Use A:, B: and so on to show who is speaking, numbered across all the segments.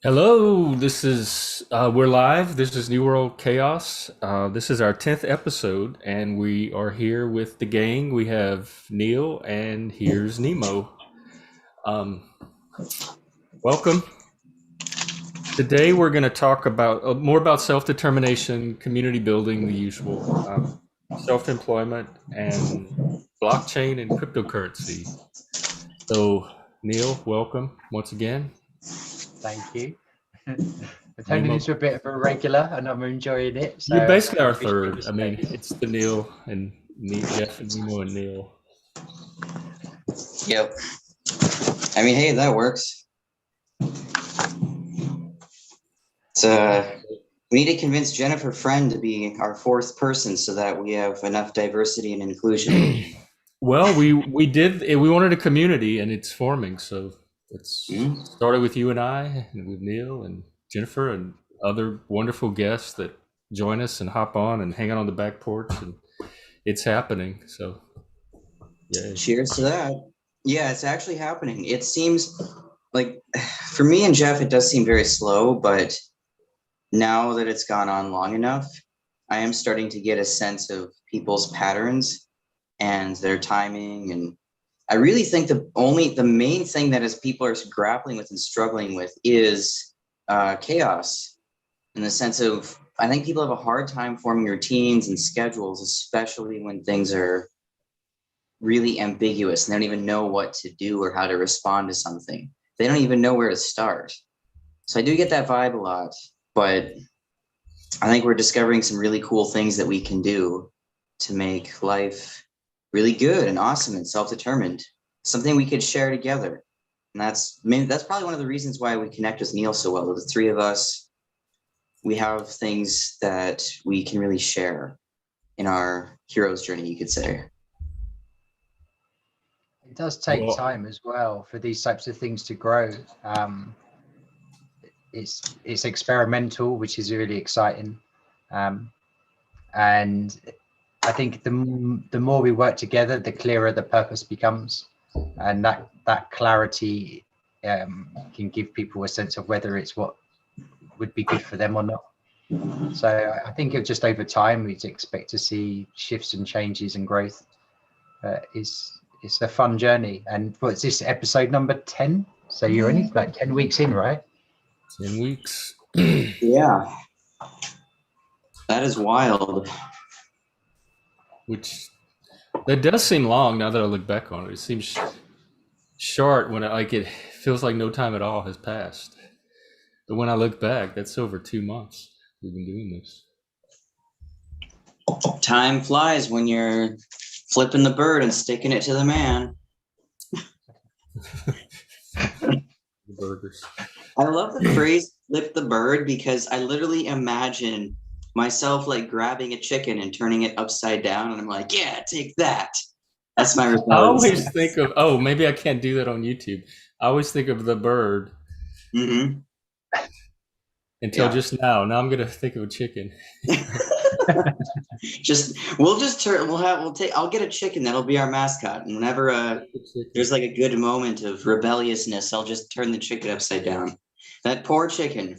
A: Hello, this is we're live. This is New World Chaos. This is our 10th episode, and we are here with the gang. We have Neil, and here's Nemo. Um, Welcome. Today, we're going to talk about more about self-determination, community building, the usual, self-employment, and blockchain and cryptocurrency. So, Neil, welcome once again.
B: Thank you. We're turning
A: Nemo,
B: into a bit of a regular, and I'm enjoying it.
A: you're
B: So
A: basically
B: I
A: our
B: appreciate the
A: third. I mean,
B: space.
A: it's the Neil and Jeff and Nemo and Neil.
C: Yep. I mean, hey, that works. It's, we need to convince Jennifer Friend to be our fourth person so that we have enough diversity and inclusion.
A: Well, we did we wanted a community and it's forming. So it's
C: Mm-hmm.
A: started with you and I, and with Neil and Jennifer and other wonderful guests that join us and hop on and hang out on the back porch, and it's happening. So yeah.
C: Cheers to that. Yeah, it's actually happening. It seems like for me and Jeff, it does seem very slow, but now that it's gone on long enough, I am starting to get a sense of people's patterns and their timing. And I really think the main thing that as people are grappling with and struggling with is chaos, in the sense of I think people have a hard time forming routines and schedules, especially when things are really ambiguous and they don't even know what to do or how to respond to something. They don't even know where to start. So I do get that vibe a lot, but I think we're discovering some really cool things that we can do to make life really good and awesome and self-determined, something we could share together. And that's probably one of the reasons why we connect with Neil so well. The three of us, we have things that we can really share in our hero's journey, you could say.
B: It does take
A: Well,
B: time as well for these types of things to grow. It's experimental, which is really exciting, and I think the more we work together, the clearer the purpose becomes, and that clarity can give people a sense of whether it's what would be good for them or not. So I think it just over time we'd expect to see shifts and changes and growth. It's a fun journey. And what's this, episode number 10? So you're only like 10 weeks in, right?
A: 10 weeks.
C: Yeah, that is wild.
A: Which that does seem long now that I look back on it. It seems short when it feels like no time at all has passed. But when I look back, that's over 2 months we've been doing this.
C: Time flies when you're flipping the bird and sticking it to the man.
A: The burgers.
C: I love the phrase flip the bird because I literally imagine myself like grabbing a chicken and turning it upside down, and I'm like, yeah, take that. That's my
A: I
C: rebellion.
A: always think of, maybe I can't do that on YouTube. I always think of the bird
C: Mm-hmm.
A: until
C: Yeah.
A: just now. Now I'm gonna think of a chicken.
C: I'll get a chicken that'll be our mascot, and whenever there's like a good moment of rebelliousness, I'll just turn the chicken upside down. That poor chicken.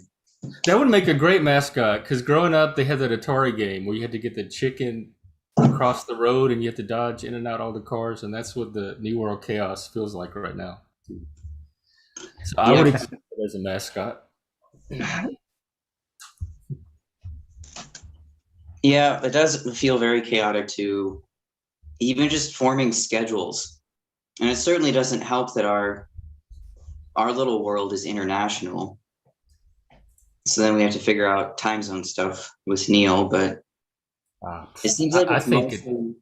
A: That would make a great mascot, because growing up they had that Atari game where you had to get the chicken across the road and you have to dodge in and out all the cars, and that's what the New World Chaos feels like right now. So I would
C: Yep.
A: accept it as a mascot.
C: Yeah, it does feel very chaotic too, even just forming schedules. And it certainly doesn't help that our little world is international. So then we have to figure out time zone stuff with Neil, but
A: Uh,
C: it seems like
A: I think it.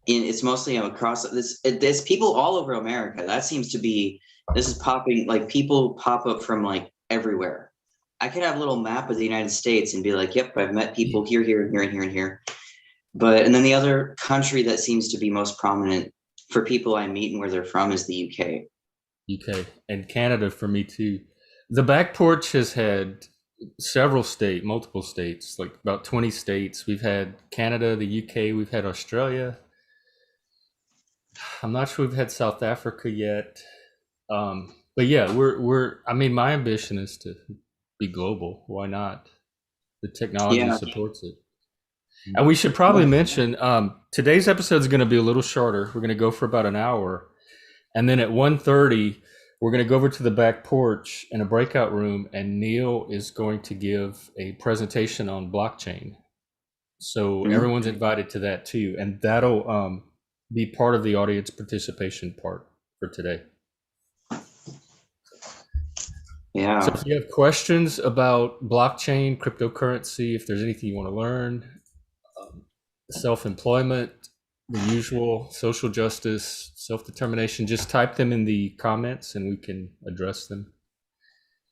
C: it's mostly across there's people all over America. That seems to be this is popping, like people pop up from like everywhere. I could have a little map of the United States and be like, yep, I've met people here, here, here, and here, and here. And then the other country that seems to be most prominent for people I meet and where they're from is the UK.
A: UK and Canada for me too. The back porch has had multiple states, like about 20 states. We've had Canada, the UK, we've had Australia. I'm not sure we've had South Africa yet. But yeah, we're. I mean, my ambition is to be global. Why not? The technology
C: Yeah.
A: supports it. And we should probably
C: Yeah.
A: mention today's episode is going to be a little shorter. We're going to go for about an hour, and then at 1:30, we're going to go over to the back porch in a breakout room, and Neil is going to give a presentation on blockchain. So
C: Mhm.
A: everyone's invited to that too, and that'll be part of the audience participation part for today. So
C: Yeah.
A: if you have questions about blockchain, cryptocurrency, if there's anything you want to learn, um, self-employment, the usual, social justice, self-determination, just type them in the comments and we can address them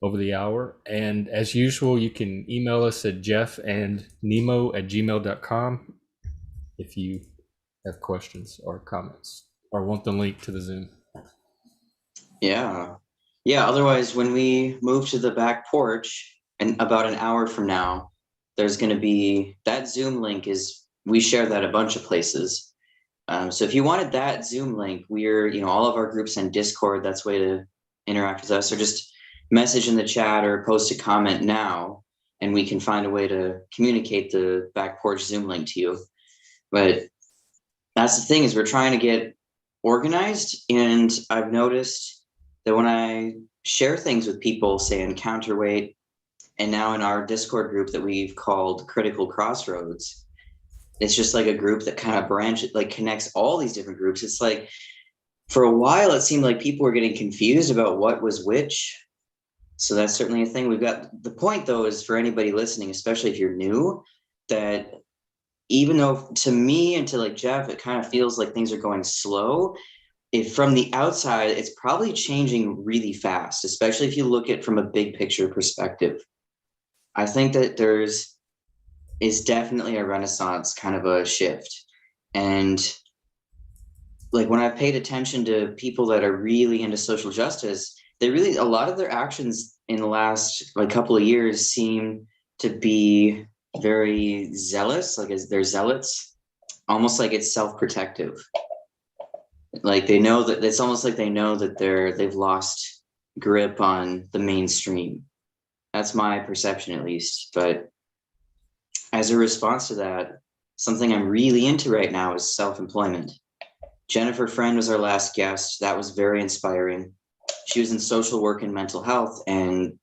A: over the hour. And as usual, you can email us at jeffandnemo@gmail.com if you have questions or comments or want the link to the Zoom.
C: Yeah. Yeah. Otherwise, when we move to the back porch and about an hour from now, there's going to be that Zoom link we share that a bunch of places. So if you wanted that Zoom link, all of our groups on Discord, that's a way to interact with us, or just message in the chat or post a comment now, and we can find a way to communicate the back porch Zoom link to you. But that's the thing, is we're trying to get organized, and I've noticed that when I share things with people, say in Counterweight, and now in our Discord group that we've called Critical Crossroads, it's just like a group that kind of connects all these different groups. It's like, for a while, it seemed like people were getting confused about what was which. So that's certainly a thing. We've got the point, though, is for anybody listening, especially if you're new, that even though to me and to like Jeff, it kind of feels like things are going slow, if from the outside, it's probably changing really fast, especially if you look at from a big picture perspective. I think that is definitely a renaissance, kind of a shift. And like when I've paid attention to people that are really into social justice, a lot of their actions in the last like couple of years seem to be very zealous, like as they're zealots, almost like it's self-protective. Like they know that it's almost like they know that they've lost grip on the mainstream. That's my perception, at least. But as a response to that, something I'm really into right now is self-employment. Jennifer Friend was our last guest. That was very inspiring. She was in social work and mental health, and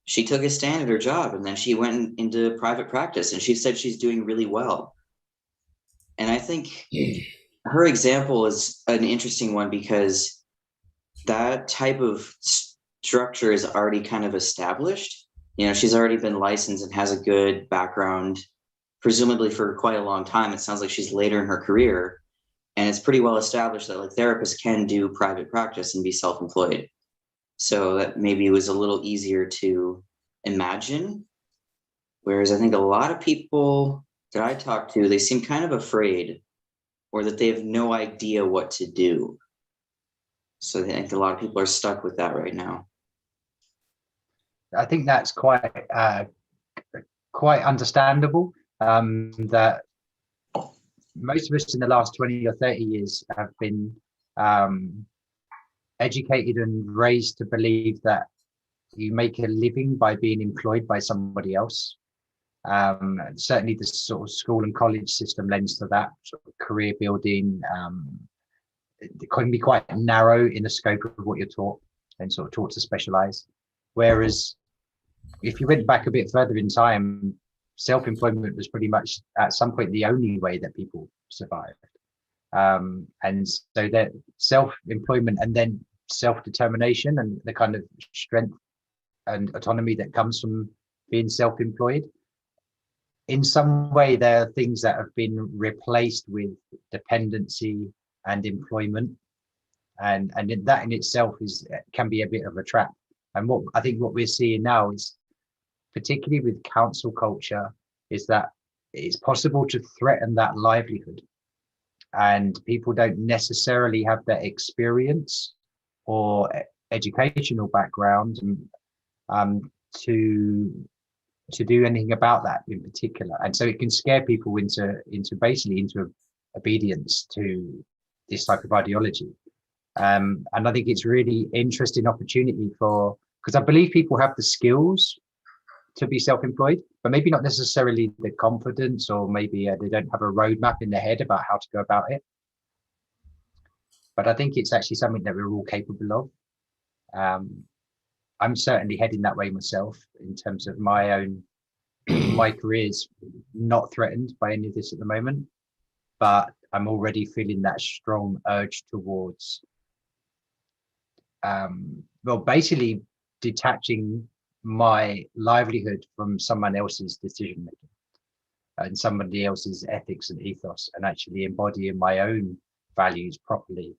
C: she took a stand at her job, and then she went into private practice, and she said she's doing really well. And I think her example is an interesting one because that type of structure is already kind of established. She's already been licensed and has a good background, presumably for quite a long time. It sounds like she's later in her career. And it's pretty well established that like therapists can do private practice and be self-employed. So that maybe was a little easier to imagine. Whereas I think a lot of people that I talk to, they seem kind of afraid or that they have no idea what to do. So I think a lot of people are stuck with that right now.
B: I think that's quite understandable. That most of us in the last 20 or 30 years have been educated and raised to believe that you make a living by being employed by somebody else. Certainly the sort of school and college system lends to that sort of career building. It can be quite narrow in the scope of what you're taught and sort of taught to specialize. Whereas if you went back a bit further in time, self-employment was pretty much at some point the only way that people survived. And so that self-employment and then self-determination and the kind of strength and autonomy that comes from being self-employed, in some way there are things that have been replaced with dependency and employment, and that in itself can be a bit of a trap. And what I think what we're seeing now is, particularly with council culture, is that it's possible to threaten that livelihood, and people don't necessarily have that experience or educational background to do anything about that in particular. And so it can scare people into obedience to this type of ideology. And I think it's really interesting opportunity because I believe people have the skills to be self-employed, but maybe not necessarily the confidence, or maybe they don't have a roadmap in their head about how to go about it. But I think it's actually something that we're all capable of. I'm certainly heading that way myself in terms of my career's not threatened by any of this at the moment, but I'm already feeling that strong urge towards, basically detaching my livelihood from someone else's decision making and somebody else's ethics and ethos, and actually embodying my own values properly,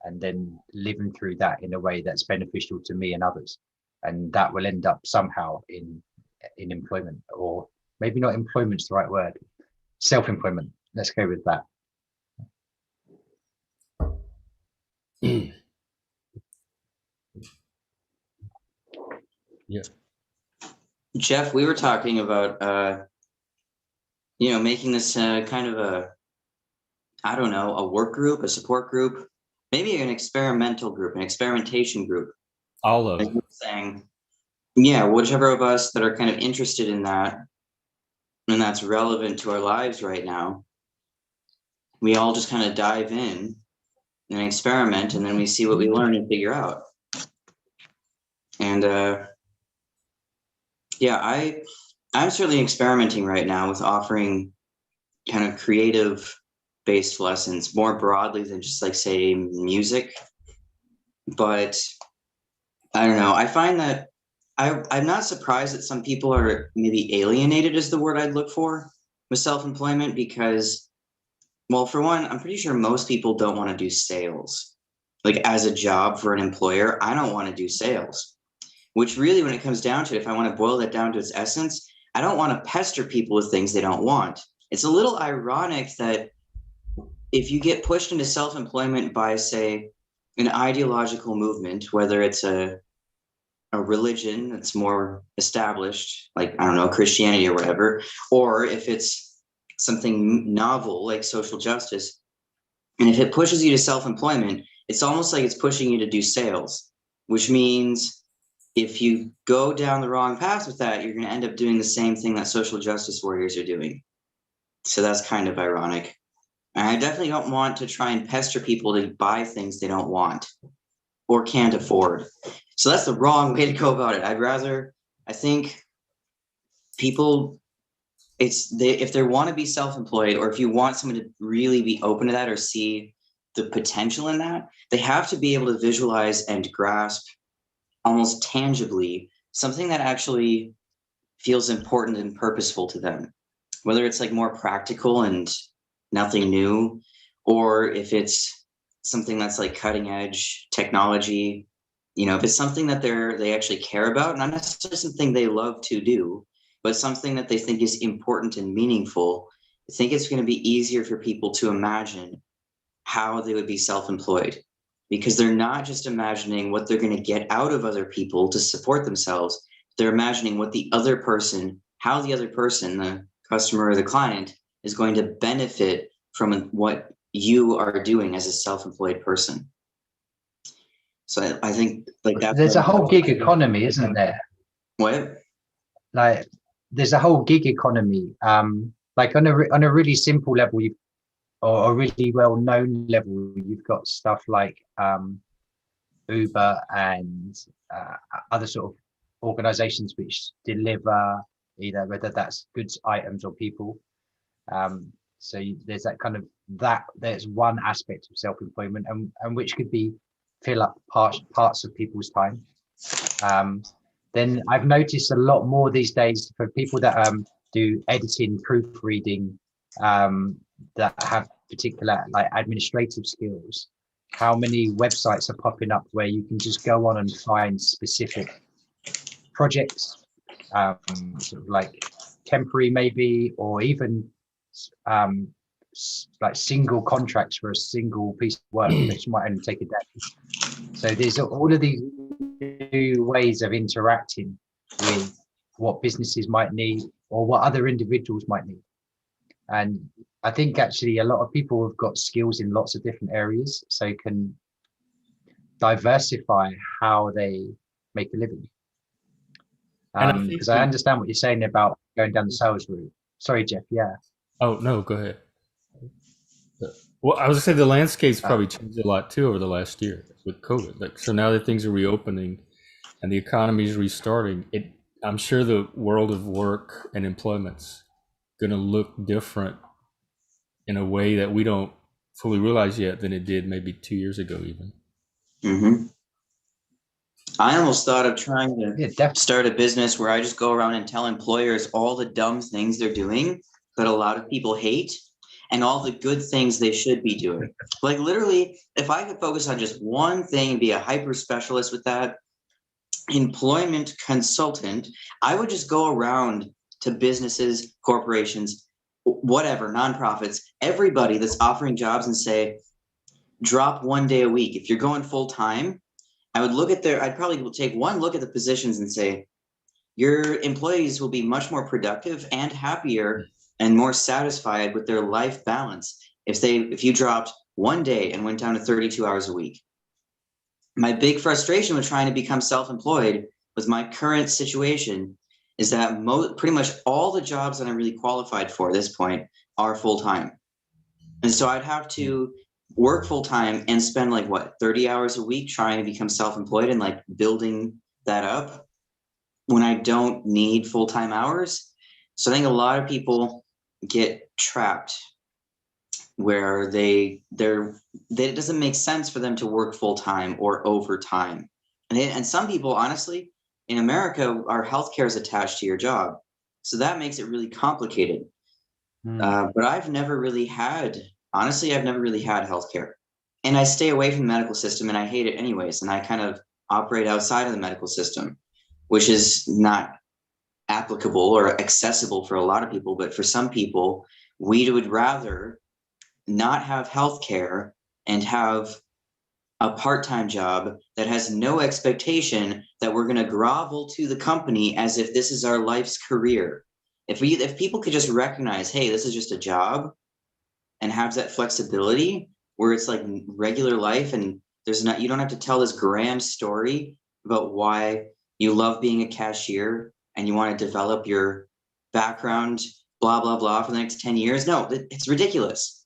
B: and then living through that in a way that's beneficial to me and others. And that will end up somehow in employment, or maybe not employment's the right word, self-employment. Let's go with that.
A: Yeah.
C: Jeff, we were talking about making this kind of a work group, a support group, maybe an experimental group, an experimentation group.
A: All of
C: Like
A: it.
C: you were saying, yeah, whichever of us that are kind of interested in that and that's relevant to our lives right now, we all just kind of dive in and experiment, and then we see what we learn and figure out. And I'm certainly experimenting right now with offering kind of creative based lessons more broadly than just like say music. But I don't know. I find that I'm not surprised that some people are maybe alienated is the word I'd look for with self-employment, because, well, for one, I'm pretty sure most people don't want to do sales. Like as a job for an employer, I don't want to do sales, which really, when it comes down to it, if I want to boil that down to its essence, I don't want to pester people with things they don't want. It's a little ironic that if you get pushed into self-employment by, say, an ideological movement, whether it's a religion that's more established, like, I don't know, Christianity or whatever, or if it's something novel like social justice, and if it pushes you to self-employment, it's almost like it's pushing you to do sales, which means if you go down the wrong path with that, you're going to end up doing the same thing that social justice warriors are doing. So that's kind of ironic. And I definitely don't want to try and pester people to buy things they don't want or can't afford. So that's the wrong way to go about it. I think people, if they want to be self-employed, or if you want someone to really be open to that or see the potential in that, they have to be able to visualize and grasp almost tangibly something that actually feels important and purposeful to them, whether it's like more practical and nothing new, or if it's something that's like cutting edge technology. If it's something that they actually care about, not necessarily something they love to do, but something that they think is important and meaningful, I think it's going to be easier for people to imagine how they would be self-employed, because they're not just imagining what they're going to get out of other people to support themselves. They're imagining what how the other person, the customer or the client, is going to benefit from what you are doing as a self-employed person. So I think like that.
B: There's a whole gig economy, isn't there?
C: What?
B: Like there's a whole gig economy. Like on a really simple level, or a really well-known level, you've got stuff like Uber and other sort of organizations which deliver either, whether that's goods, items, or people. So there's that kind of there's one aspect of self-employment, and which could be fill up parts of people's time. Then I've noticed a lot more these days for people that do editing, proofreading, that have particular like administrative skills. How many websites are popping up where you can just go on and find specific projects, sort of like temporary maybe, or even like single contracts for a single piece of work, which might only take a day. So there's all of these new ways of interacting with what businesses might need or what other individuals might need. And I think actually a lot of people have got skills in lots of different areas, so can diversify how they make a living.
A: And I think
B: Because I understand what you're saying about going down the sales route. Sorry, Jeff. Yeah.
A: oh no, go ahead. Well, I was gonna say the landscape's
B: Uh,
A: probably changed a lot too over the last year with COVID. Like, so now that things are reopening and the economy is restarting, I'm sure the world of work and employment's going to look different in a way that we don't fully realize yet than it did maybe 2 years ago, even.
C: Mm-hmm. I almost thought of trying to
B: yeah,
C: start a business where I just go around and tell employers all the dumb things they're doing that a lot of people hate and all the good things they should be doing. Like literally, if I could focus on just one thing and be a hyper specialist with that, employment consultant, I would just go around to businesses, corporations, whatever, nonprofits, everybody that's offering jobs and say, drop 1 day a week. If you're going full time, I'd probably take one look at the positions and say, your employees will be much more productive and happier and more satisfied with their life balance if you dropped 1 day and went down to 32 hours a week. My big frustration with trying to become self-employed with my current situation is that pretty much all the jobs that I'm really qualified for at this point are full-time. And so I'd have to work full-time and spend like 30 hours a week trying to become self-employed and like building that up when I don't need full-time hours. So I think a lot of people get trapped where it doesn't make sense for them to work full-time or overtime. And some people, honestly, in America, our healthcare is attached to your job. So that makes it really complicated. But I've never really had healthcare. And I stay away from the medical system and I hate it anyways. And I kind of operate outside of the medical system, which is not applicable or accessible for a lot of people. But for some people, we would rather not have healthcare and have a part-time job that has no expectation that we're going to grovel to the company as if this is our life's career. If people could just recognize, hey, this is just a job, and have that flexibility where it's like regular life and you don't have to tell this grand story about why you love being a cashier and you want to develop your background, blah, blah, blah, for the next 10 years. No, it's ridiculous.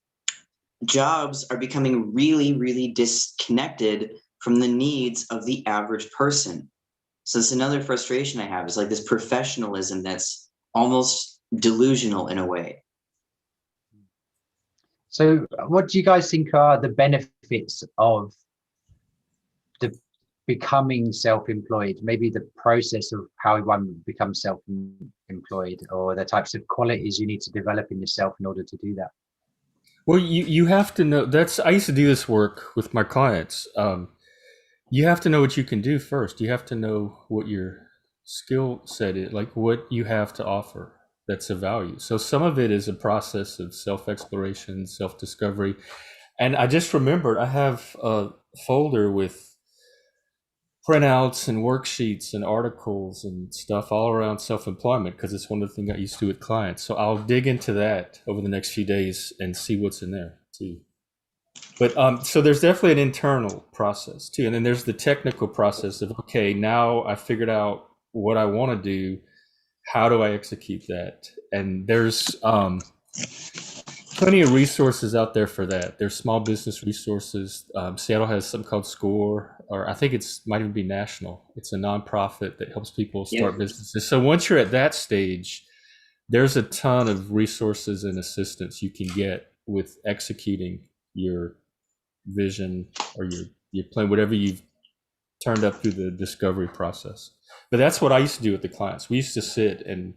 C: Jobs are becoming really, really disconnected from the needs of the average person. So it's another frustration I have is like this professionalism that's almost delusional in a way.
B: So what do you guys think are the benefits of becoming self-employed? Maybe the process of how one becomes self-employed, or the types of qualities you need to develop in yourself in order to do that.
A: Well, you have to know I used to do this work with my clients. You have to know what you can do first. You have to know what your skill set is, like what you have to offer that's of value. So some of it is a process of self-exploration, self-discovery. And I just remembered I have a folder with printouts and worksheets and articles and stuff all around self-employment because it's one of the things I used to do with clients. So I'll dig into that over the next few days and see what's in there too. But so there's definitely an internal process too. And then there's the technical process of, okay, now I figured out what I want to do. How do I execute that? And there's plenty of resources out there for that. There's small business resources. Seattle has something called SCORE, or I think might even be national. It's a nonprofit that helps people start businesses. So once you're at that stage, there's a ton of resources and assistance you can get with executing your vision or your plan, whatever you've turned up through the discovery process. But that's what I used to do with the clients. We used to sit and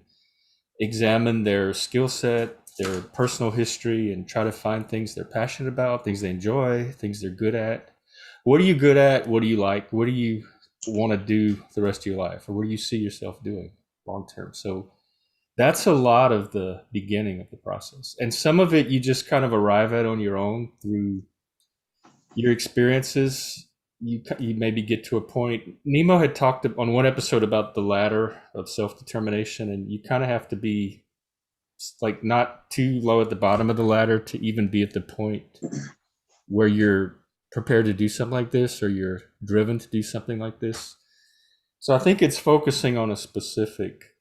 A: examine their skill set, their personal history, and try to find things they're passionate about, things they enjoy, things they're good at. What are you good at? What do you like? What do you want to do the rest of your life? Or what do you see yourself doing long term? So that's a lot of the beginning of the process. And some of it you just kind of arrive at on your own through your experiences. You maybe get to a point. Nemo had talked on one episode about the ladder of self-determination, and you kind of have to be like not too low at the bottom of the ladder to even be at the point where you're prepared to do something like this, or you're driven to do something like this. So I think it's focusing on a specific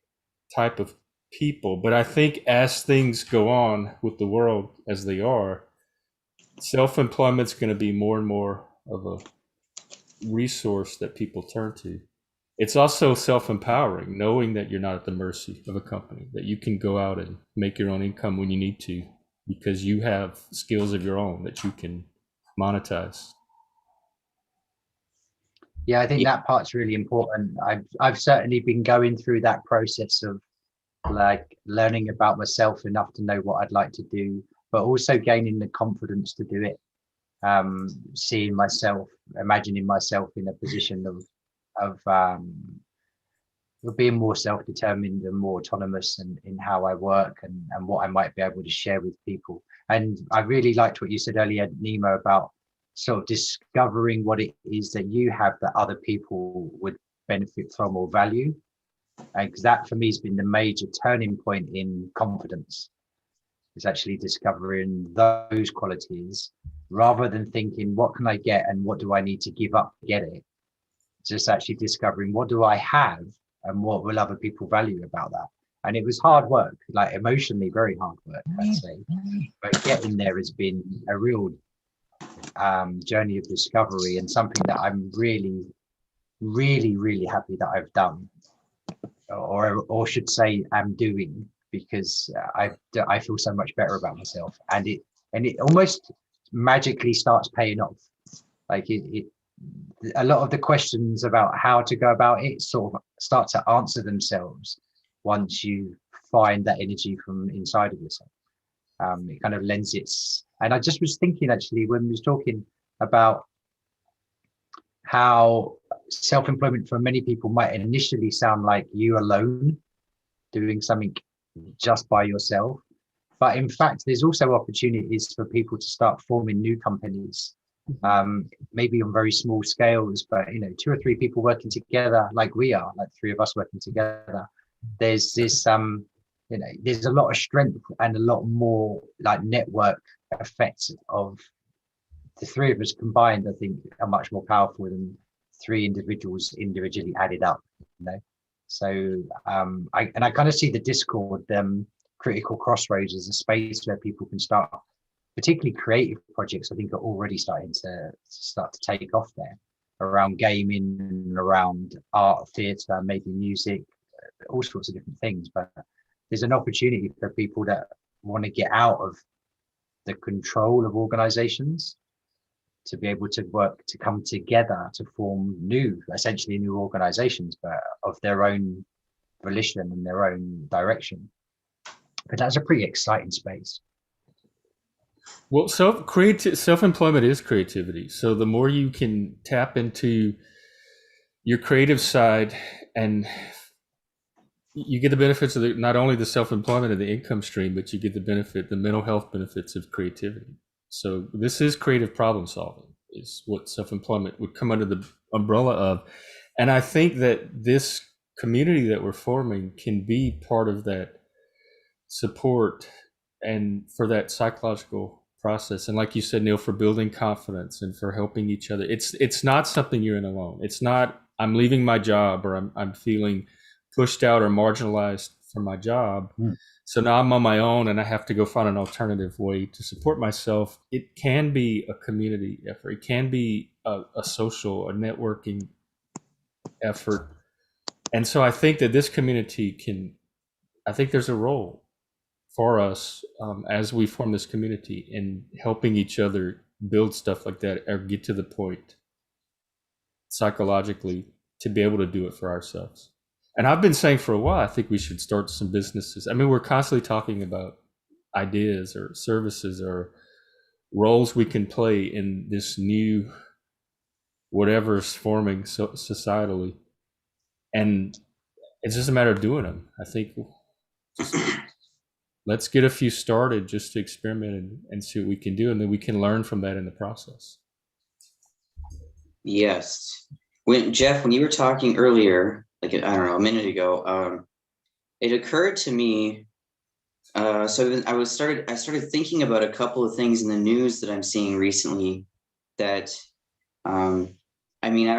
A: type of people. But I think as things go on with the world as they are, self-employment's going to be more and more of a resource that people turn to. It's also self-empowering, knowing that you're not at the mercy of a company, that you can go out and make your own income when you need to, because you have skills of your own that you can monetize.
B: Yeah, I think that part's really important. I've certainly been going through that process of like learning about myself enough to know what I'd like to do, but also gaining the confidence to do it. Seeing myself, imagining myself in a position of being more self-determined and more autonomous in how I work and what I might be able to share with people. And I really liked what you said earlier, Nemo, about sort of discovering what it is that you have that other people would benefit from or value. And because that for me has been the major turning point in confidence, is actually discovering those qualities rather than thinking, what can I get and what do I need to give up to get it? Just actually discovering, what do I have and what will other people value about that? And it was hard work, like emotionally very hard work, I'd say. But getting there has been a real journey of discovery, and something that I'm really, really, really happy that I've done, or should say I'm doing, because I feel so much better about myself, and it almost magically starts paying off. Like it a lot of the questions about how to go about it sort of start to answer themselves once you find that energy from inside of yourself. It kind of lends its, and I just was thinking actually when we was talking about how self-employment for many people might initially sound like you alone doing something just by yourself. But in fact, there's also opportunities for people to start forming new companies, maybe on very small scales, but 2 or 3 people working together, like we are, like 3 of us working together. There's this, there's a lot of strength and a lot more like network effects of the 3 of us combined. I think are much more powerful than 3 individuals individually added up. So I kind of see the Discord, critical crossroads, as a space where people can start, particularly creative projects. I think are already starting to take off there, around gaming and around art, theatre, maybe music, all sorts of different things. But there's an opportunity for people that want to get out of the control of organizations to be able to work, to come together to form essentially new organizations, but of their own volition and their own direction. But that's a pretty exciting space.
A: Well, self-employment is creativity. So the more you can tap into your creative side, and you get the benefits of not only the self-employment and the income stream, but you get the mental health benefits of creativity. So this is creative problem solving, is what self-employment would come under the umbrella of. And I think that this community that we're forming can be part of that support and for that psychological process. And like you said, Neil, for building confidence and for helping each other. It's not something you're in alone. It's not, I'm leaving my job, or I'm feeling pushed out or marginalized from my job. So now I'm on my own and I have to go find an alternative way to support myself. It can be a community effort. It can be a social, networking effort. And so I think that this community I think there's a role for us as we form this community in helping each other build stuff like that, or get to the point psychologically to be able to do it for ourselves. And I've been saying for a while, I think we should start some businesses. I mean, we're constantly talking about ideas or services or roles we can play in this new whatever's forming societally. And it's just a matter of doing them. I think let's get a few started just to experiment and see what we can do. And then we can learn from that in the process.
C: Yes. Jeff, when you were talking earlier, like, I don't know, a minute ago, it occurred to me. So I started thinking about a couple of things in the news that I'm seeing recently that I mean, I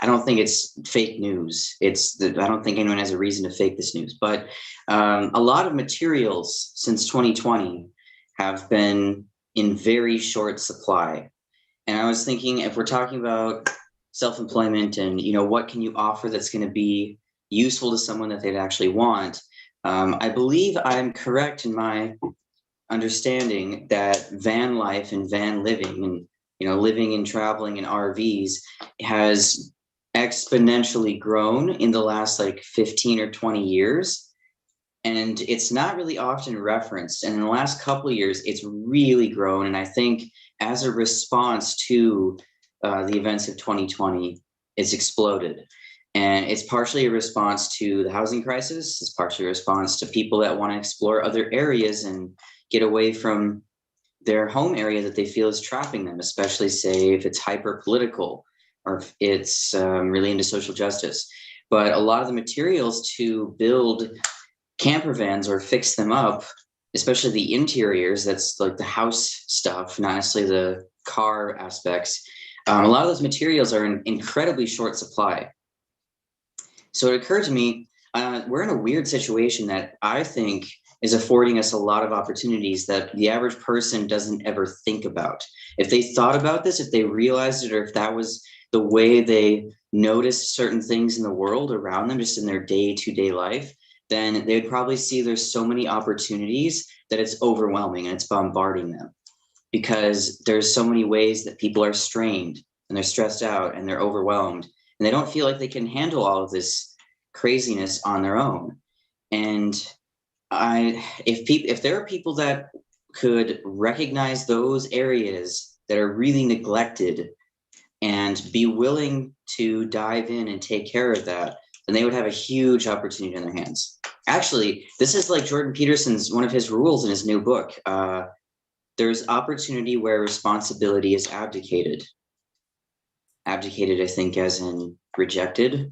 C: don't think it's fake news. I don't think anyone has a reason to fake this news, but a lot of materials since 2020 have been in very short supply. And I was thinking, if we're talking about self-employment and, what can you offer that's going to be useful to someone that they'd actually want, I believe I'm correct in my understanding that van life and van living and living and traveling in RVs has exponentially grown in the last like 15 or 20 years, and it's not really often referenced, and in the last couple of years it's really grown. And I think as a response to the events of 2020, it's exploded. And it's partially a response to the housing crisis. It's partially a response to people that want to explore other areas and get away from their home area that they feel is trapping them, especially say if it's hyper political or if it's really into social justice. But a lot of the materials to build camper vans or fix them up, especially the interiors, that's like the house stuff, not necessarily the car aspects. A lot of those materials are in incredibly short supply. So it occurred to me, we're in a weird situation that I think is affording us a lot of opportunities that the average person doesn't ever think about. If they thought about this, if they realized it, or if that was the way they noticed certain things in the world around them, just in their day-to-day life, then they'd probably see there's so many opportunities that it's overwhelming and it's bombarding them, because there's so many ways that people are strained and they're stressed out and they're overwhelmed and they don't feel like they can handle all of this craziness on their own. And if there are people that could recognize those areas that are really neglected and be willing to dive in and take care of that, then they would have a huge opportunity in their hands. Actually, this is like Jordan Peterson's, one of his rules in his new book. There's opportunity where responsibility is abdicated. Abdicated, I think, as in rejected.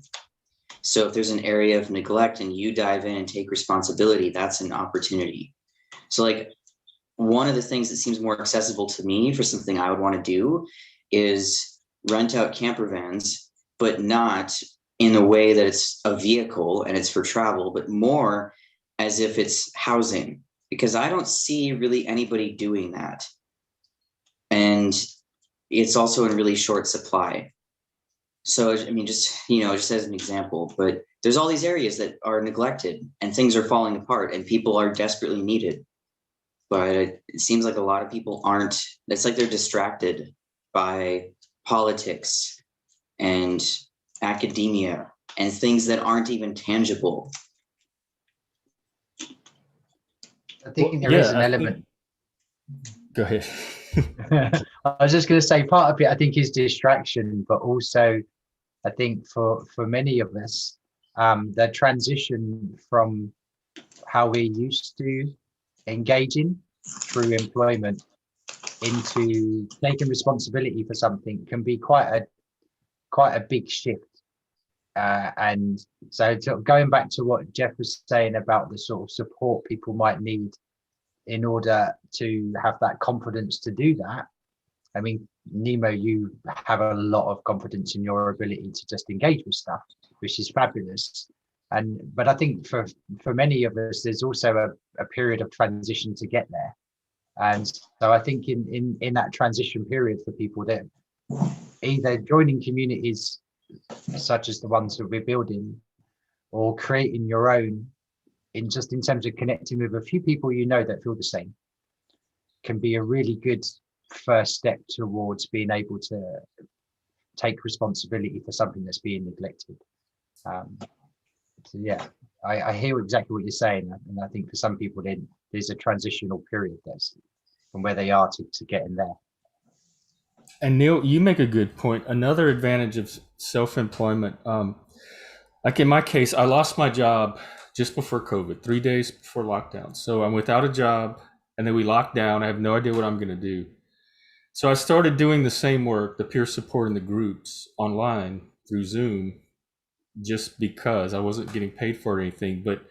C: So if there's an area of neglect and you dive in and take responsibility, that's an opportunity. So like one of the things that seems more accessible to me for something I would want to do is rent out camper vans, but not in a way that it's a vehicle and it's for travel, but more as if it's housing, because I don't see really anybody doing that. And it's also in really short supply. So, I mean, just as an example, but there's all these areas that are neglected and things are falling apart and people are desperately needed. But it seems like a lot of people aren't, it's like they're distracted by politics and academia and things that aren't even tangible.
B: I think there is an element.
A: Go ahead.
B: I was just going to say part of it, I think, is distraction, but also I think for many of us, the transition from how we're used to engaging through employment into taking responsibility for something can be quite a big shift. And so going back to what Jeff was saying about the sort of support people might need in order to have that confidence to do that. I mean, Nemo, you have a lot of confidence in your ability to just engage with stuff, which is fabulous. But I think for many of us, there's also a period of transition to get there. And so I think in that transition period for people, that either joining communities such as the ones that we're building, or creating your own, in terms of connecting with a few people that feel the same, can be a really good first step towards being able to take responsibility for something that's being neglected. So yeah, I hear exactly what you're saying, and I think for some people then there's a transitional period that's from where they are to getting there.
A: And Neil, you make a good point. Another advantage of self-employment, like in my case, I lost my job just before COVID, 3 days before lockdown. So I'm without a job, and then we locked down. I have no idea what I'm going to do. So I started doing the same work, the peer support in the groups online through Zoom, just because I wasn't getting paid for anything. But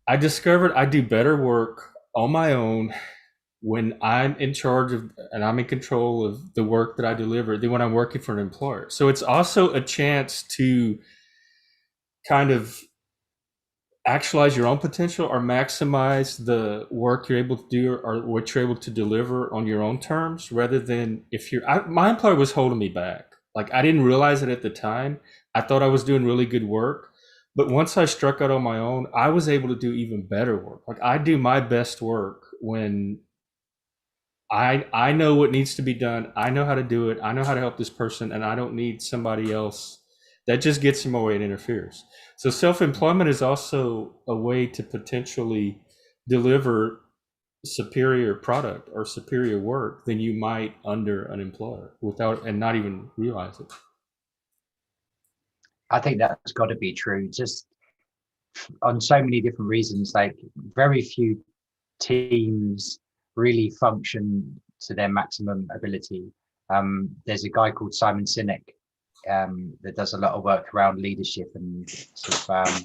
A: I discovered I do better work on my own when I'm in charge of and I'm in control of the work that I deliver than when I'm working for an employer. So it's also a chance to kind of actualize your own potential or maximize the work you're able to do or what you're able to deliver on your own terms rather than if my employer was holding me back. Like I didn't realize it at the time. I thought I was doing really good work, but once I struck out on my own, I was able to do even better work. Like I do my best work when I know what needs to be done. I know how to do it. I know how to help this person, and I don't need somebody else that just gets in my way and interferes. So self-employment is also a way to potentially deliver superior product or superior work than you might under an employer without and not even realize it.
B: I think that's got to be true. Just on so many different reasons, like very few teams really function to their maximum ability. There's a guy called Simon Sinek that does a lot of work around leadership and sort of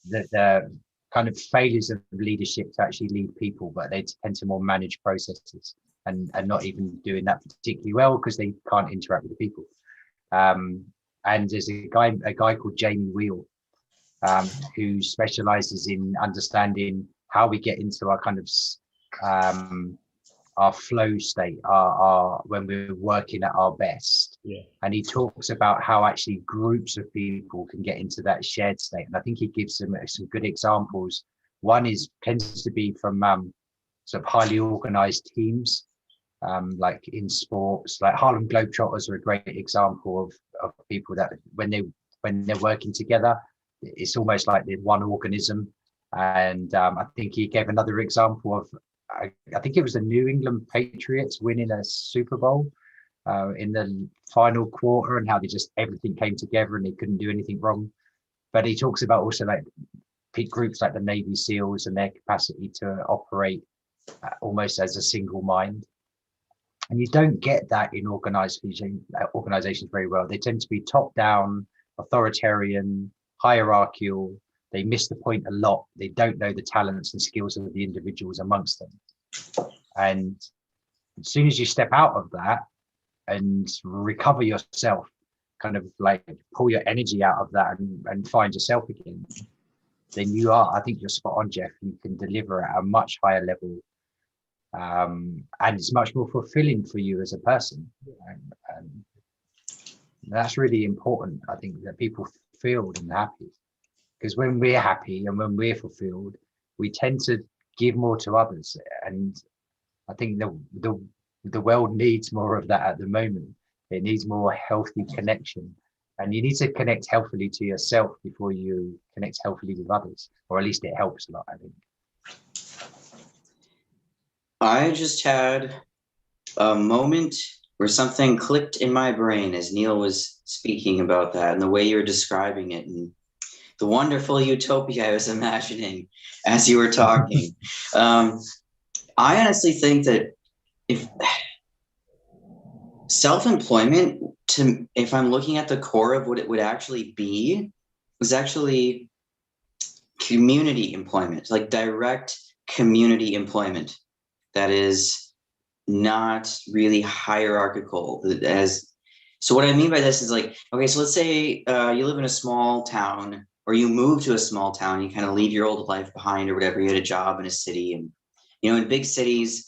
B: the kind of failures of leadership to actually lead people, but they tend to more manage processes and not even doing that particularly well because they can't interact with the people. And there's a guy called Jamie Wheel who specializes in understanding how we get into our kind of our flow state, our when we're working at our best.
A: Yeah.
B: And he talks about how actually groups of people can get into that shared state. And I think he gives some good examples. One tends to be from sort of highly organized teams, like in sports, like Harlem Globetrotters are a great example of people that when they're working together, it's almost like they're one organism. And I think he gave another example of, I think it was the New England Patriots winning a Super Bowl in the final quarter and how everything came together and they couldn't do anything wrong. But he talks about also like groups like the Navy SEALs and their capacity to operate almost as a single mind. And you don't get that in organizations very well. They tend to be top down, authoritarian, hierarchical. They miss the point a lot. They don't know the talents and skills of the individuals amongst them. And as soon as you step out of that and recover yourself, kind of like pull your energy out of that and find yourself again, then I think you're spot on, Jeff. You can deliver at a much higher level. And it's much more fulfilling for you as a person. And that's really important, I think, that people feel and happy. Because when we're happy and when we're fulfilled, we tend to give more to others. And I think the world needs more of that at the moment. It needs more healthy connection. And you need to connect healthily to yourself before you connect healthily with others, or at least it helps a lot, I think.
C: I just had a moment where something clicked in my brain as Neil was speaking about that and the way you're describing it and the wonderful utopia I was imagining as you were talking. I honestly think that if self-employment, if I'm looking at the core of what it would actually be, was actually community employment, like direct community employment that is not really hierarchical. So what I mean by this is like, okay, so let's say you live in a small town or you move to a small town, you kind of leave your old life behind or whatever, you had a job in a city. And, in big cities,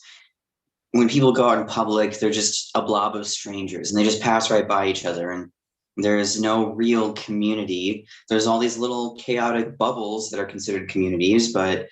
C: when people go out in public, they're just a blob of strangers and they just pass right by each other. And there's no real community. There's all these little chaotic bubbles that are considered communities, but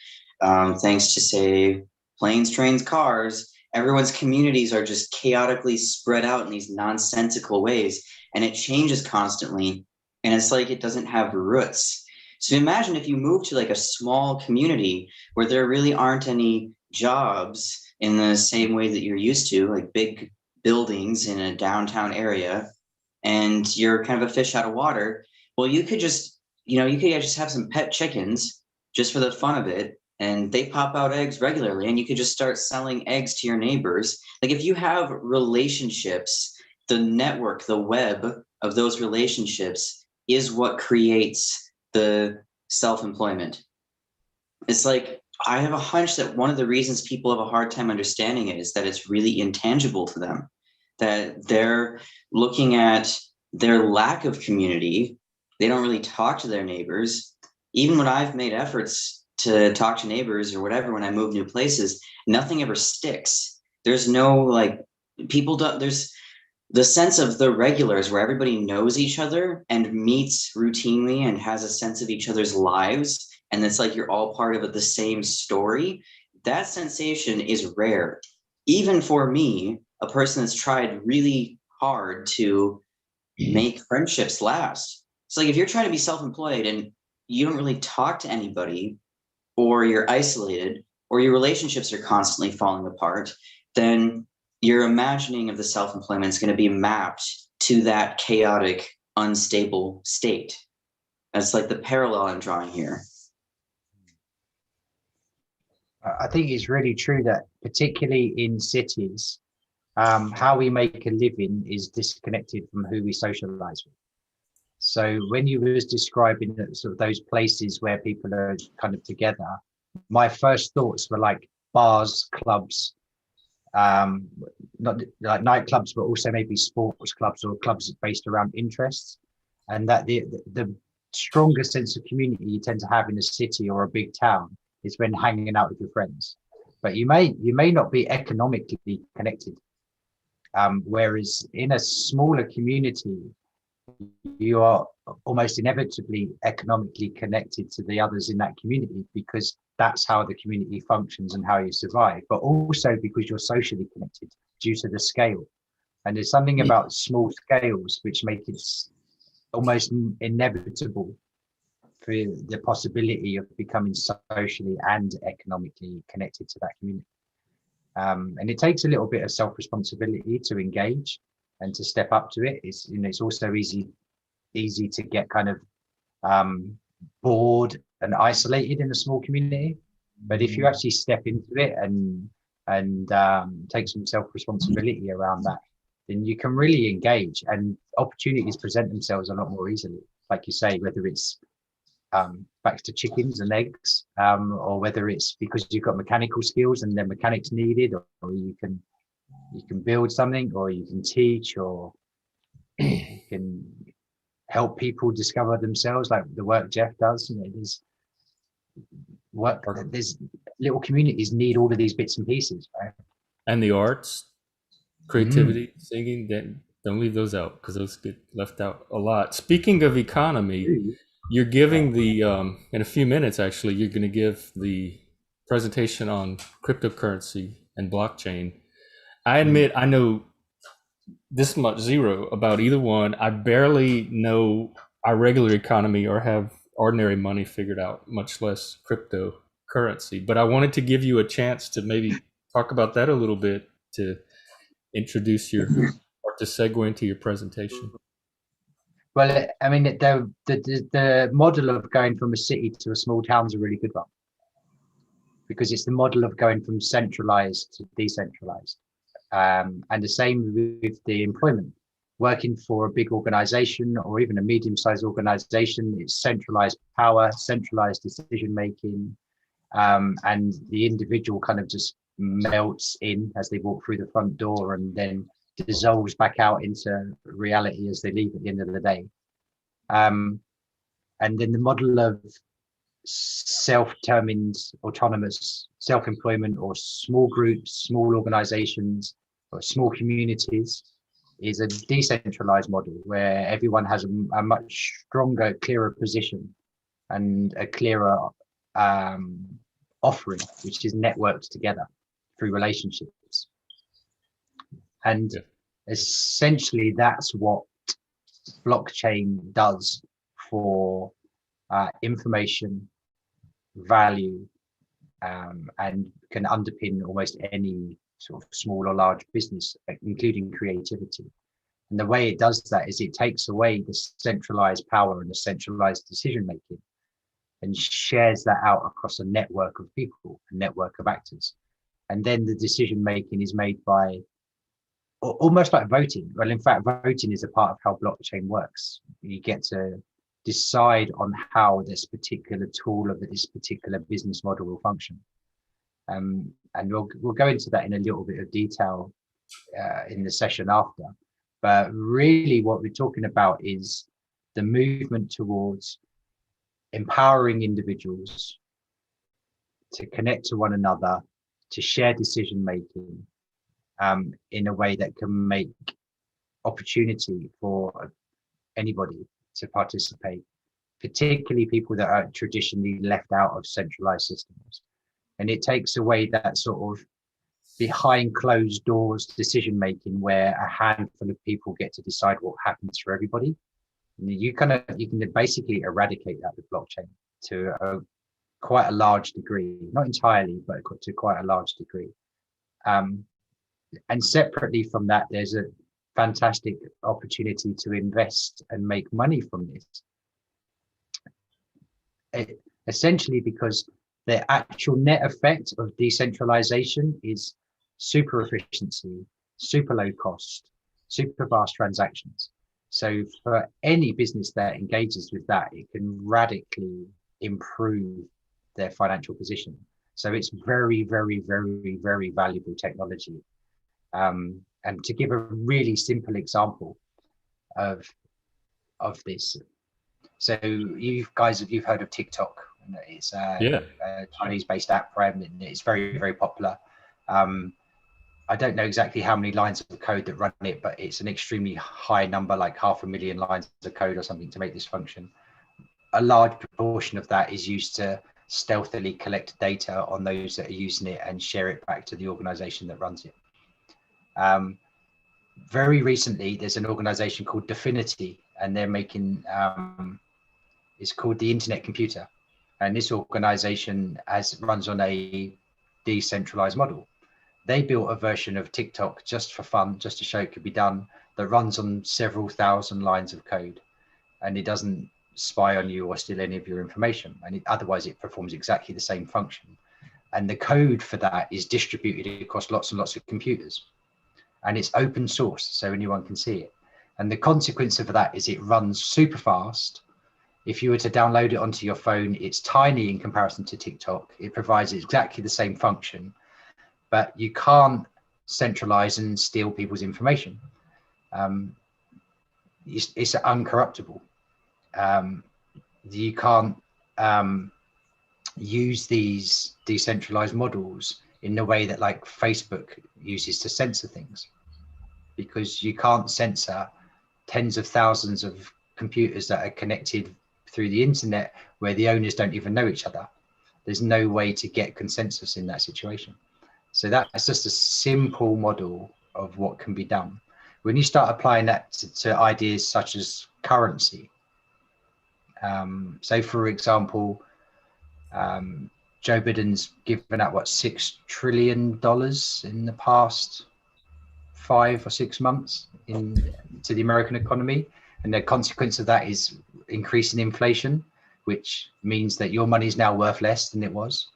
C: thanks to, say, planes, trains, cars, everyone's communities are just chaotically spread out in these nonsensical ways, and it changes constantly, and it's like it doesn't have roots. So imagine if you move to like a small community where there really aren't any jobs in the same way that you're used to, like big buildings in a downtown area, and you're kind of a fish out of water. Well, you could just have some pet chickens just for the fun of it, and they pop out eggs regularly, and you could just start selling eggs to your neighbors. Like if you have relationships, the network, the web of those relationships is what creates the self-employment. It's like I have a hunch that one of the reasons people have a hard time understanding it is that it's really intangible to them, that they're looking at their lack of community. They don't really talk to their neighbors. Even when I've made efforts to talk to neighbors or whatever, when I move new places, nothing ever sticks. There's no like, people don't, there's the sense of the regulars where everybody knows each other and meets routinely and has a sense of each other's lives. And it's like you're all part of the same story. That sensation is rare. Even for me, a person that's tried really hard to make friendships last. It's like if you're trying to be self-employed and you don't really talk to anybody, or you're isolated, or your relationships are constantly falling apart, then your imagining of the self-employment is going to be mapped to that chaotic, unstable state. That's like the parallel I'm drawing here.
B: I think it's really true that particularly in cities, how we make a living is disconnected from who we socialize with. So when you was describing sort of those places where people are kind of together, my first thoughts were like bars, clubs, not like nightclubs, but also maybe sports clubs or clubs based around interests. And that the strongest sense of community you tend to have in a city or a big town is when hanging out with your friends. But you may not be economically connected. Whereas in a smaller community, you are almost inevitably economically connected to the others in that community, because that's how the community functions and how you survive, but also because you're socially connected due to the scale. And there's something about small scales which make it almost inevitable for the possibility of becoming socially and economically connected to that community. And it takes a little bit of self-responsibility to engage and to step up to it. It's, you know, it's also easy to get kind of bored and isolated in a small community. But if you actually step into it and take some self-responsibility around that, then you can really engage, and opportunities present themselves a lot more easily. Like you say, whether it's back to chickens and eggs, or whether it's because you've got mechanical skills and then mechanics needed, or you can build something, or you can teach, or you can help people discover themselves, like the work Jeff does. You know, there's little communities need all of these bits and pieces, right?
A: And the arts, creativity, singing, then don't leave those out, because those get left out a lot. Speaking of economy, you're giving the in a few minutes, actually, you're going to give the presentation on cryptocurrency and blockchain. I admit I know this much zero about either one. I barely know our regular economy or have ordinary money figured out, much less cryptocurrency. But I wanted to give you a chance to maybe talk about that a little bit, to introduce your, or to segue into your presentation.
B: Well, I mean, the model of going from a city to a small town is a really good one, because it's the model of going from centralized to decentralized. And the same with the employment. Working for a big organization or even a medium-sized organization, it's centralized power, centralized decision making, and the individual kind of just melts in as they walk through the front door and then dissolves back out into reality as they leave at the end of the day. And then the model of self-determined, autonomous self-employment, or small groups, small organizations, or small communities, is a decentralized model where everyone has a much stronger, clearer position and a clearer offering, which is networked together through relationships. And essentially, that's what blockchain does for information, value, and can underpin almost any sort of small or large business, including creativity. And the way it does that is it takes away the centralized power and the centralized decision making and shares that out across a network of people, a network of actors. And then the decision making is made by almost like voting. Well, in fact, voting is a part of how blockchain works. You get to decide on how this particular tool or this particular business model will function. And we'll go into that in a little bit of detail in the session after. But really what we're talking about is the movement towards empowering individuals to connect to one another, to share decision making in a way that can make opportunity for anybody to participate, particularly people that are traditionally left out of centralized systems. And it takes away that sort of behind closed doors decision making where a handful of people get to decide what happens for everybody. And you can basically eradicate that with blockchain to quite a large degree, not entirely, but to quite a large degree. And separately from that, there's a fantastic opportunity to invest and make money from this. Essentially because the actual net effect of decentralization is super efficiency, super low cost, super fast transactions. So for any business that engages with that, it can radically improve their financial position. So it's very, very, very, very valuable technology. And to give a really simple example of this, so you've heard of TikTok. It's a Chinese-based app, right? And it's very, very popular. I don't know exactly how many lines of code that run it, but it's an extremely high number, like 500,000 lines of code or something to make this function. A large proportion of that is used to stealthily collect data on those that are using it and share it back to the organization that runs it. Very recently, there's an organization called Definity, and they're making, it's called the Internet Computer. And this organization runs on a decentralized model. They built a version of TikTok just for fun, just to show it could be done, that runs on several thousand lines of code. And it doesn't spy on you or steal any of your information. And otherwise it performs exactly the same function. And the code for that is distributed across lots and lots of computers. And it's open source, so anyone can see it. And the consequence of that is it runs super fast. If you were to download it onto your phone, it's tiny in comparison to TikTok. It provides exactly the same function, but you can't centralize and steal people's information. It's uncorruptible. You can't use these decentralized models in the way that like Facebook uses to censor things, because you can't censor tens of thousands of computers that are connected through the internet where the owners don't even know each other. There's no way to get consensus in that situation. So that's just a simple model of what can be done. When you start applying that to ideas such as currency, so for example, Joe Biden's given out $6 trillion in the past 5 or 6 months to the American economy, and the consequence of that is increasing inflation, which means that your money is now worth less than it was.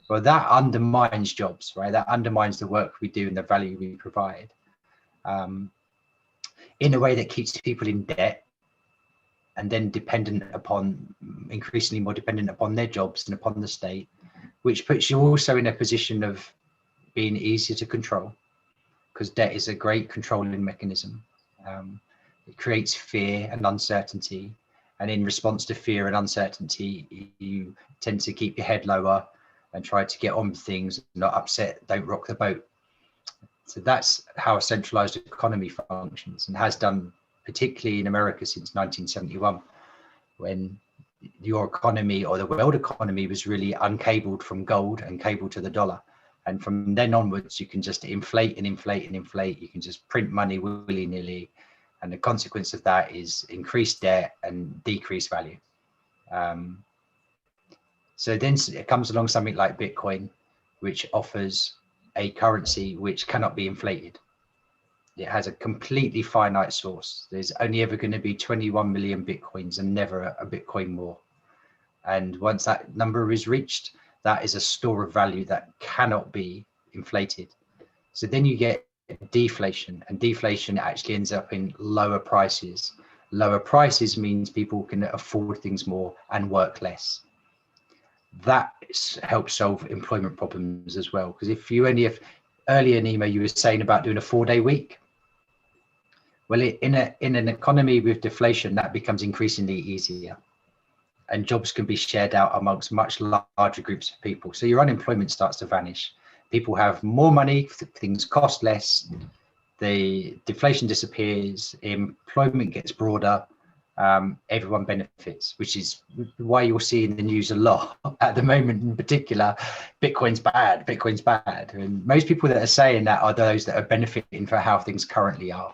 B: Well, that undermines jobs, right? That undermines the work we do and the value we provide, in a way that keeps people in debt and then increasingly more dependent upon their jobs and upon the state, which puts you also in a position of being easier to control, because debt is a great controlling mechanism. It creates fear and uncertainty. And in response to fear and uncertainty, you tend to keep your head lower and try to get on with things, not upset, don't rock the boat. So that's how a centralized economy functions, and has done, particularly in America since 1971, when your economy or the world economy was really uncabled from gold and cabled to the dollar. And from then onwards, you can just inflate and inflate and inflate. You can just print money willy-nilly. And the consequence of that is increased debt and decreased value. So then it comes along something like Bitcoin, which offers a currency which cannot be inflated. It has a completely finite source. There's only ever going to be 21 million Bitcoins and never a Bitcoin more. And once that number is reached, that is a store of value that cannot be inflated. So then you get deflation, and deflation actually ends up in lower prices, Lower prices means people can afford things more and work less. That helps solve employment problems as well. Because if you only have, earlier, Nemo, you were saying about doing a 4-day week. Well, in an economy with deflation, that becomes increasingly easier, and jobs can be shared out amongst much larger groups of people. So your unemployment starts to vanish. People have more money, things cost less, the deflation disappears, employment gets broader, everyone benefits, which is why you'll see in the news a lot at the moment in particular, Bitcoin's bad. And most people that are saying that are those that are benefiting for how things currently are.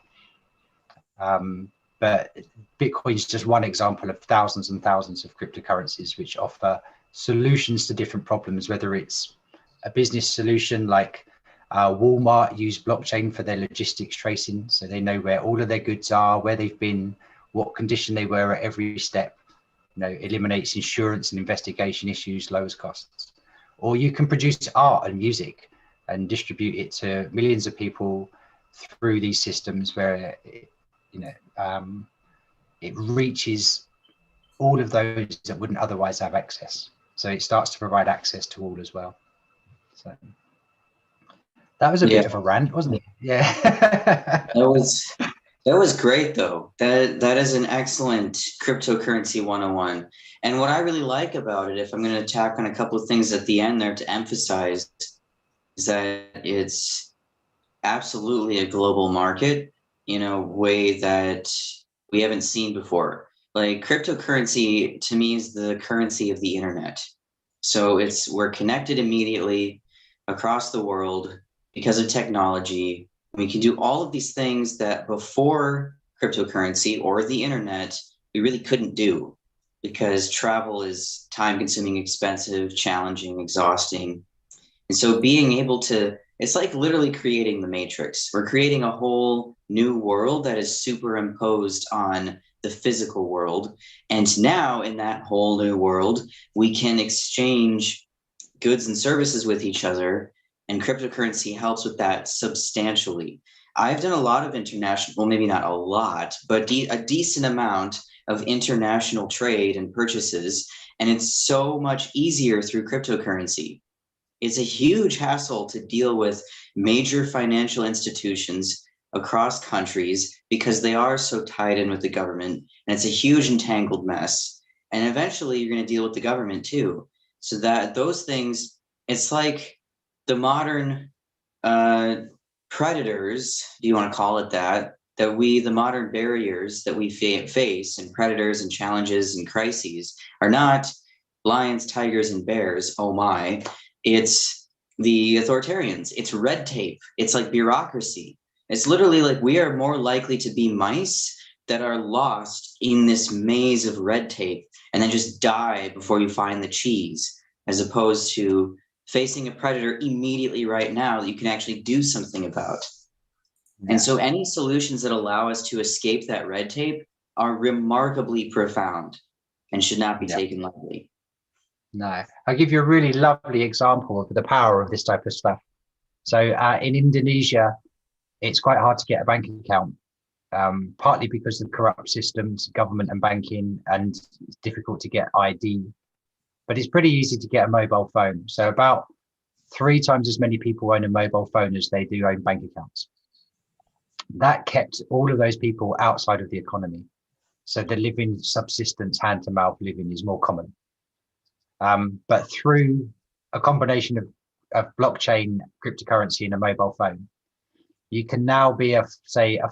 B: But Bitcoin is just one example of thousands and thousands of cryptocurrencies which offer solutions to different problems, whether it's a business solution like Walmart use blockchain for their logistics tracing, so they know where all of their goods are, where they've been, what condition they were at every step. Eliminates insurance and investigation issues, lowers costs. Or you can produce art and music and distribute it to millions of people through these systems where it reaches all of those that wouldn't otherwise have access. So it starts to provide access to all as well. So that was a bit of a rant, wasn't it? Yeah.
C: That was great though. That is an excellent cryptocurrency 101. And what I really like about it, if I'm going to tack on a couple of things at the end there to emphasize, is that it's absolutely a global market in a way that we haven't seen before. Like cryptocurrency to me is the currency of the internet. So we're connected immediately across the world because of technology. We can do all of these things that before cryptocurrency or the internet, we really couldn't do because travel is time consuming, expensive, challenging, exhausting. And so being able to, it's like literally creating the matrix. We're creating a whole new world that is superimposed on the physical world. And now in that whole new world, we can exchange goods and services with each other. And cryptocurrency helps with that substantially. I've done a lot of international, well, maybe not a lot, but a decent amount of international trade and purchases. And it's so much easier through cryptocurrency. It's a huge hassle to deal with major financial institutions across countries because they are so tied in with the government. And it's a huge entangled mess. And eventually you're going to deal with the government too. So that those things, it's like the modern predators, do you want to call it that, the modern barriers that we face and predators and challenges and crises are not lions, tigers, and bears, oh my, it's the authoritarians, it's red tape, it's like bureaucracy. It's literally like we are more likely to be mice that are lost in this maze of red tape and then just die before you find the cheese, as opposed to facing a predator immediately right now that you can actually do something about. Yeah. And so any solutions that allow us to escape that red tape are remarkably profound and should not be taken lightly.
B: No, I'll give you a really lovely example of the power of this type of stuff. So in Indonesia, it's quite hard to get a bank account, partly because of corrupt systems, government and banking, and it's difficult to get ID. But it's pretty easy to get a mobile phone. So about 3 times as many people own a mobile phone as they do own bank accounts. That kept all of those people outside of the economy. So the living subsistence, hand-to-mouth living is more common. But through a combination of blockchain, cryptocurrency, and a mobile phone, you can now be a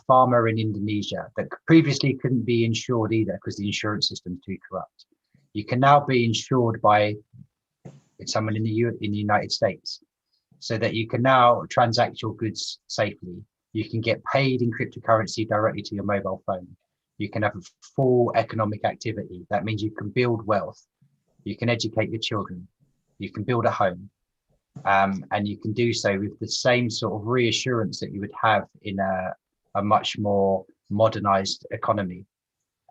B: farmer in Indonesia that previously couldn't be insured either because the insurance system is too corrupt. You can now be insured by someone in the United States, so that you can now transact your goods safely. You can get paid in cryptocurrency directly to your mobile phone. You can have a full economic activity. That means you can build wealth. You can educate your children. You can build a home. And you can do so with the same sort of reassurance that you would have in a much more modernized economy.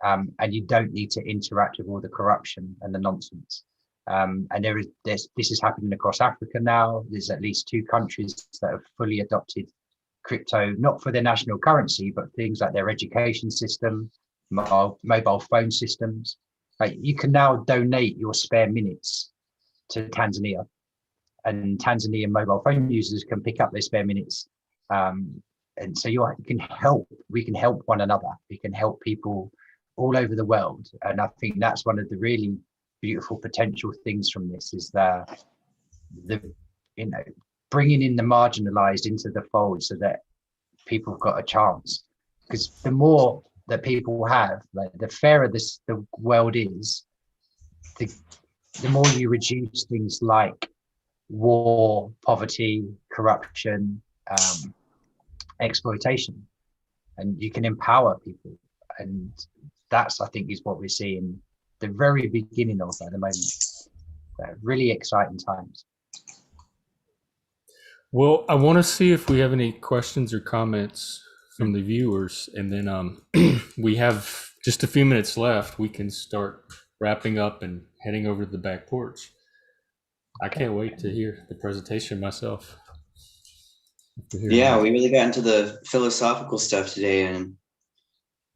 B: And you don't need to interact with all the corruption and the nonsense. And this is happening across Africa now. There's at least 2 countries that have fully adopted crypto, not for their national currency, but things like their education system, mobile phone systems. Like you can now donate your spare minutes to Tanzania, and Tanzanian mobile phone users can pick up their spare minutes. And so you can help. We can help one another. We can help people all over the world. And I think that's one of the really beautiful potential things from this is the bringing in the marginalized into the fold so that people have got a chance. Because the more that people have, like the fairer the world is, the more you reduce things like war, poverty, corruption, exploitation, and you can empower people. And that's, I think, is what we're seeing the very beginning of at the moment. Really exciting times.
A: Well, I want to see if we have any questions or comments from the viewers, and then we have just a few minutes left. We can start wrapping up and heading over to the back porch. I can't wait to hear the presentation myself.
C: Yeah, we really got into the philosophical stuff today, and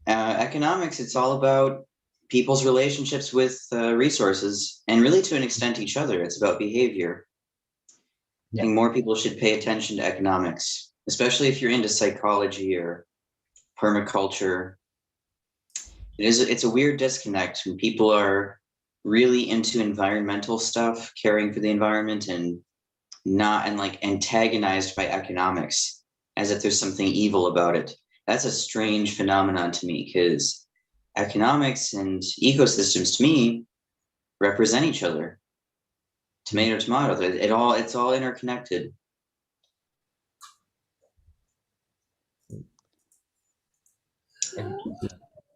C: economics. It's all about people's relationships with resources, and really to an extent each other. It's about behavior. I think more people should pay attention to economics, especially if you're into psychology or permaculture. It's a weird disconnect when people are really into environmental stuff, caring for the environment, and like antagonized by economics as if there's something evil about it. That's a strange phenomenon to me, because economics and ecosystems to me represent each other. Tomato, tomato, it's all interconnected.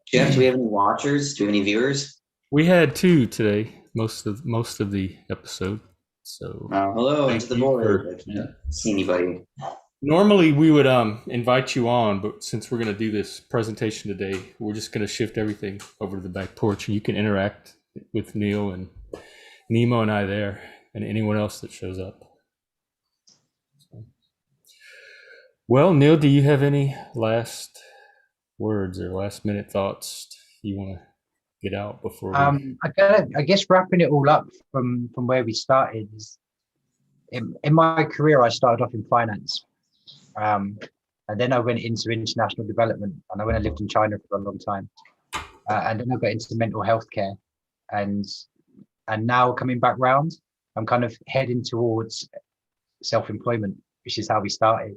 C: Jeff, do we have any watchers? Do we have any viewers?
A: We had 2 today, most of the episode. So
C: hello, into the board. I can't see anybody.
A: Normally we would invite you on, but since we're going to do this presentation today, we're just going to shift everything over to the back porch, and you can interact with Neil and Nemo and I there, and anyone else that shows up. Well, Neil, do you have any last words or last minute thoughts you want to get out before we...
B: I guess wrapping it all up from where we started is in my career, I started off in finance. And then I went into international development, and I went and lived in China for a long time. And then I got into mental health care, and now coming back round, I'm kind of heading towards self-employment, which is how we started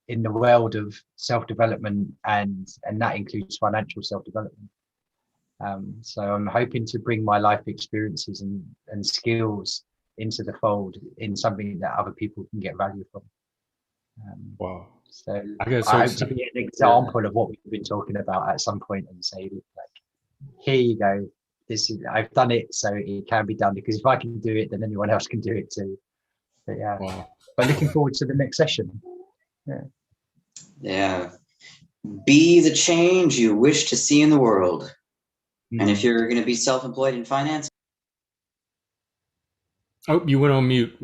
B: in the world of self-development, and that includes financial self-development. So I'm hoping to bring my life experiences and skills into the fold in something that other people can get value from.
A: Wow.
B: So I hope to be an example of what we've been talking about at some point, and say, like, here you go. I've done it, so it can be done, because if I can do it, then anyone else can do it too. But yeah. Wow. But looking forward to the next session.
C: Yeah. Be the change you wish to see in the world. And if you're going to be self-employed in finance.
A: Oh, you went on mute.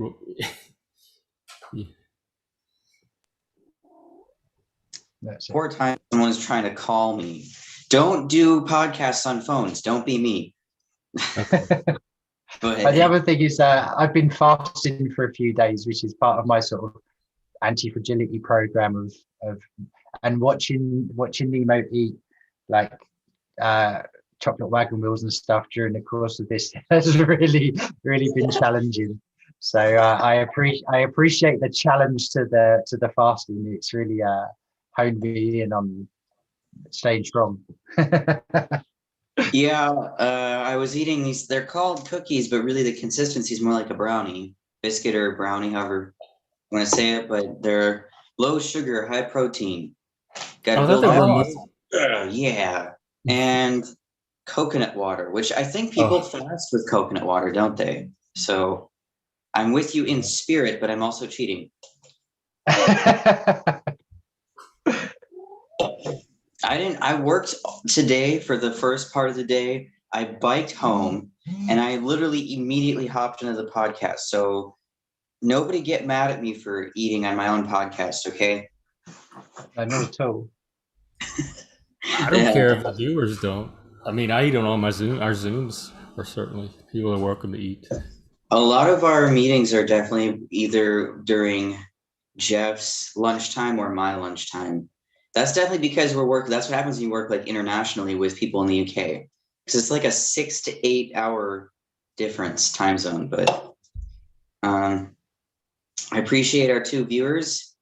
C: Poor time someone's trying to call me. Don't do podcasts on phones. Don't be me.
B: Okay. But the other thing is I've been fasting for a few days, which is part of my sort of anti-fragility program of and watching Nemo eat like chocolate wagon wheels and stuff during the course of this has really been challenging. So I appreciate the challenge to the fasting. It's really honed me in on staying strong.
C: Yeah, I was eating these. They're called cookies, but really the consistency is more like a brownie, biscuit or brownie, however you want to say it. But they're low sugar, high protein. Got yeah, and coconut water, which I think people fast with coconut water, don't they? So I'm with you in spirit, but I'm also cheating. I worked today for the first part of the day. I biked home and I literally immediately hopped into the podcast. So nobody get mad at me for eating on my own podcast, okay?
B: Not at all.
A: I don't care if the viewers don't. I mean, I eat on all my our Zooms, or certainly people are welcome to eat.
C: A lot of our meetings are definitely either during Jeff's lunchtime or my lunchtime. That's definitely because we're working. That's what happens when you work like internationally with people in the UK, because it's like a 6 to 8 hour difference time zone. But I appreciate our two viewers.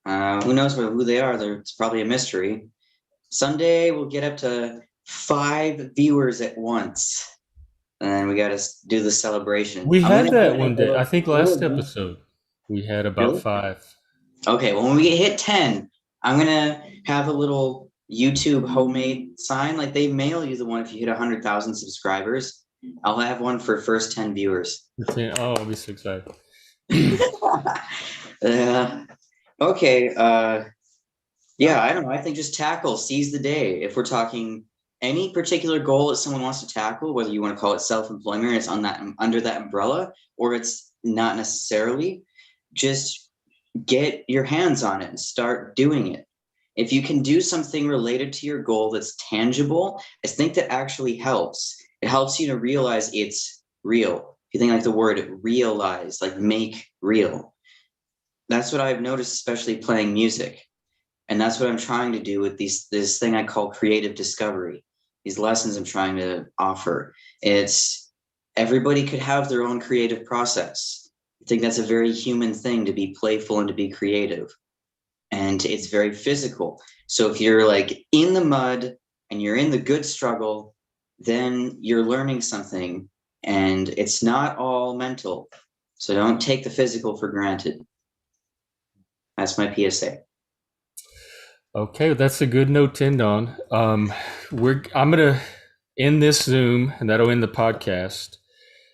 C: Who knows who they are? It's probably a mystery. Someday we'll get up to 5 viewers at once, and we got to do the celebration.
A: We
C: I'm
A: had
C: gonna
A: that one day. I think last episode we had about
C: Really?
A: 5.
C: Okay, well, when we hit 10, I'm gonna have a little YouTube homemade sign. Like they mail you the one if you hit 100,000 subscribers. I'll have one for first 10 viewers.
A: Oh, I'll be so excited.
C: Okay. Yeah, I don't know. I think just tackle, seize the day. If we're talking any particular goal that someone wants to tackle, whether you want to call it self-employment, it's on that under that umbrella, or it's not necessarily, just get your hands on it and start doing it. If you can do something related to your goal that's tangible, I think that actually helps. It helps you to realize it's real. If you think like the word realize, like make real. That's what I've noticed, especially playing music. And that's what I'm trying to do with this thing I call creative discovery. These lessons I'm trying to offer. It's everybody could have their own creative process. I think that's a very human thing, to be playful and to be creative. And it's very physical. So if you're like in the mud and you're in the good struggle, then you're learning something, and it's not all mental. So don't take the physical for granted. That's my PSA.
A: Okay, that's a good note to end on. I'm gonna end this Zoom, and that'll end the podcast.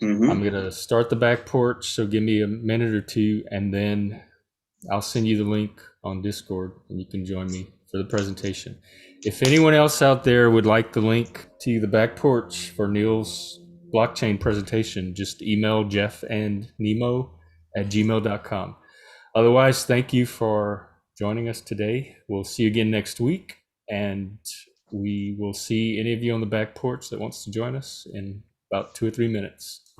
C: Mm-hmm.
A: I'm gonna start the back porch, so give me a minute or two, and then I'll send you the link on Discord, and you can join me for the presentation. If anyone else out there would like the link to the back porch for Neil's blockchain presentation, just email Jeff and Nemo at gmail.com. Otherwise, thank you for joining us today. We'll see you again next week, and we will see any of you on the back porch that wants to join us in about 2 or 3 minutes.